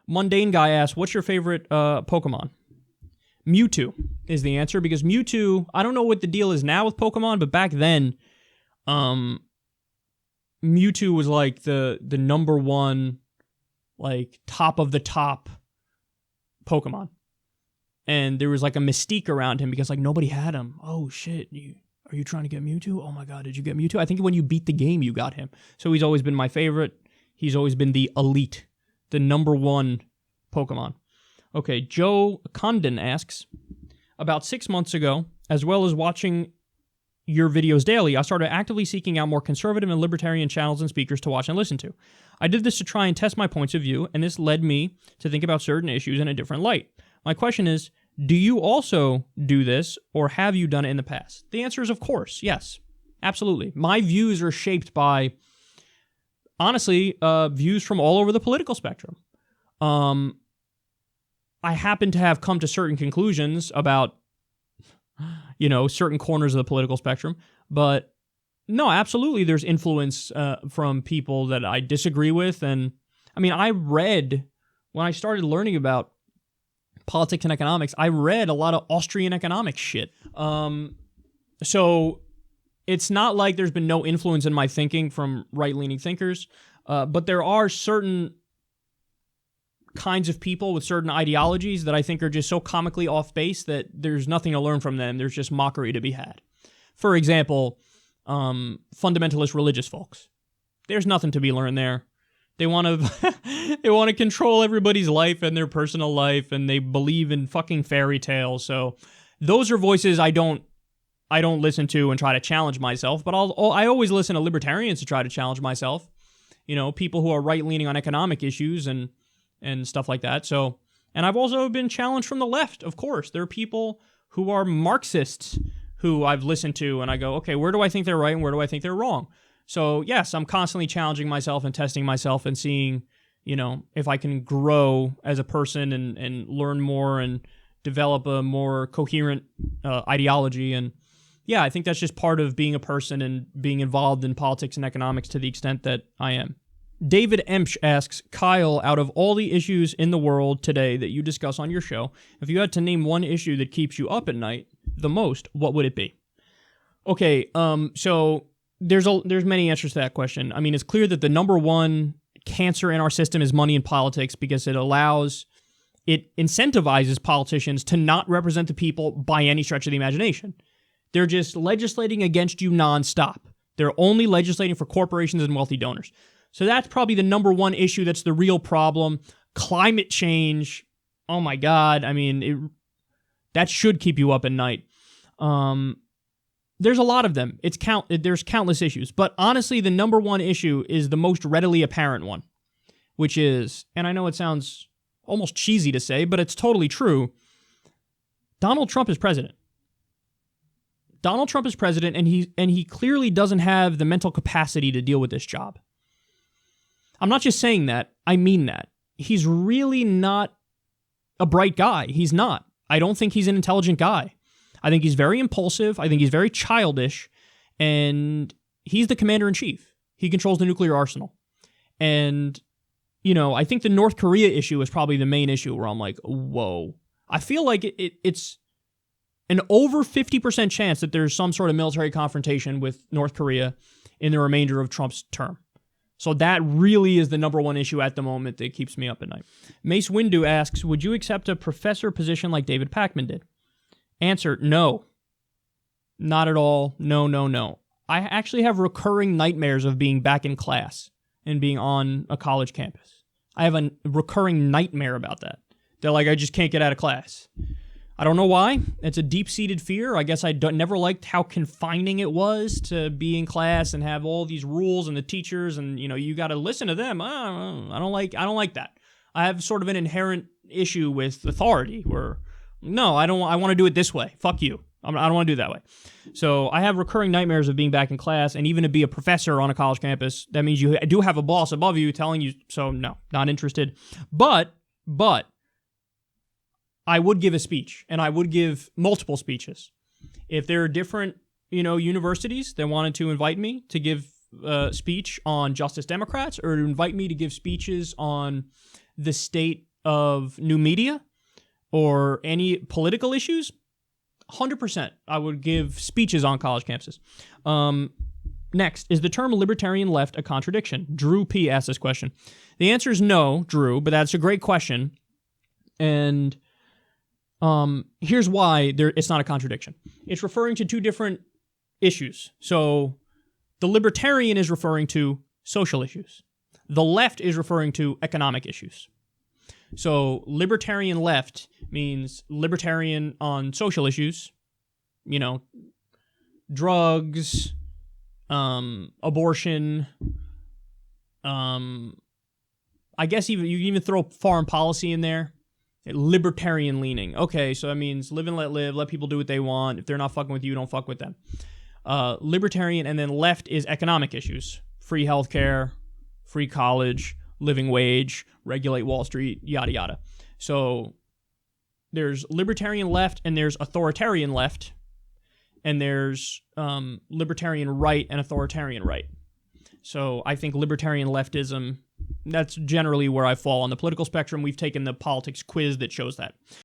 Mundane Guy asks, what's your favorite Pokemon? Mewtwo is the answer, because Mewtwo, I don't know what the deal is now with Pokemon, but back then, Mewtwo was like the number one, like, top of the top Pokemon. And there was like a mystique around him because like nobody had him. Oh shit, are you trying to get Mewtwo? Oh my god, did you get Mewtwo? I think when you beat the game, you got him. So he's always been my favorite. He's always been the elite, the number one Pokemon. Okay, Joe Condon asks, about 6 months ago, as well as watching your videos daily, I started actively seeking out more conservative and libertarian channels and speakers to watch and listen to. I did this to try and test my points of view, and this led me to think about certain issues in a different light. My question is, do you also do this, or have you done it in the past? The answer is, of course, yes. Absolutely. My views are shaped by, honestly, views from all over the political spectrum. I happen to have come to certain conclusions about, certain corners of the political spectrum, but no, absolutely there's influence from people that I disagree with. And I mean, when I started learning about politics and economics, I read a lot of Austrian economics shit. So it's not like there's been no influence in my thinking from right-leaning thinkers, but there are certain kinds of people with certain ideologies that I think are just so comically off base that there's nothing to learn from them. There's just mockery to be had. For example, fundamentalist religious folks. There's nothing to be learned there. They want to control everybody's life and their personal life, and they believe in fucking fairy tales. So those are voices I don't listen to and try to challenge myself, but I always listen to libertarians to try to challenge myself. People who are right-leaning on economic issues and stuff like that. So, and I've also been challenged from the left, of course. There are people who are Marxists who I've listened to, and I go, okay, where do I think they're right and where do I think they're wrong? So, yes, I'm constantly challenging myself and testing myself and seeing, if I can grow as a person and learn more and develop a more coherent ideology. And yeah, I think that's just part of being a person and being involved in politics and economics to the extent that I am. David Emsch asks, Kyle, out of all the issues in the world today that you discuss on your show, if you had to name one issue that keeps you up at night the most, what would it be? Okay, so there's many answers to that question. I mean, it's clear that the number one cancer in our system is money in politics because it incentivizes politicians to not represent the people by any stretch of the imagination. They're just legislating against you nonstop. They're only legislating for corporations and wealthy donors. So that's probably the number one issue that's the real problem. Climate change, oh my God, I mean, that should keep you up at night. There's a lot of them. There's countless issues. But honestly, the number one issue is the most readily apparent one, which is, and I know it sounds almost cheesy to say, but it's totally true, Donald Trump is president. Donald Trump is president, and he clearly doesn't have the mental capacity to deal with this job. I'm not just saying that, I mean that. He's really not a bright guy. He's not. I don't think he's an intelligent guy. I think he's very impulsive. I think he's very childish. And he's the commander-in-chief. He controls the nuclear arsenal. And, I think the North Korea issue is probably the main issue where I'm like, whoa. I feel like it's an over 50% chance that there's some sort of military confrontation with North Korea in the remainder of Trump's term. So that really is the number one issue at the moment that keeps me up at night. Mace Windu asks, would you accept a professor position like David Pakman did? Answer, no. Not at all. No. I actually have recurring nightmares of being back in class and being on a college campus. I have a recurring nightmare about that. They're like, I just can't get out of class. I don't know why. It's a deep-seated fear. I guess I never liked how confining it was to be in class and have all these rules and the teachers and, you got to listen to them. I don't like that. I have sort of an inherent issue with authority where, no, I want to do it this way. Fuck you. I don't want to do it that way. So I have recurring nightmares of being back in class, and even to be a professor on a college campus, that means you do have a boss above you telling you, so no, not interested. But I would give a speech, and I would give multiple speeches. If there are different, universities that wanted to invite me to give a speech on Justice Democrats or to invite me to give speeches on the state of new media or any political issues, 100%. I would give speeches on college campuses. Next, is the term libertarian left a contradiction? Drew P. asked this question. The answer is no, Drew, but that's a great question. And here's why it's not a contradiction. It's referring to two different issues. So the libertarian is referring to social issues. The left is referring to economic issues. So libertarian left means libertarian on social issues, drugs, abortion, I guess you even throw foreign policy in there. Libertarian leaning. Okay, so that means live and let live, let people do what they want. If they're not fucking with you, don't fuck with them. Libertarian, and then left is economic issues. Free healthcare, free college, living wage, regulate Wall Street, yada yada. So there's libertarian left and there's authoritarian left, and there's libertarian right and authoritarian right. So I think libertarian leftism, that's generally where I fall on the political spectrum. We've taken the politics quiz that shows that.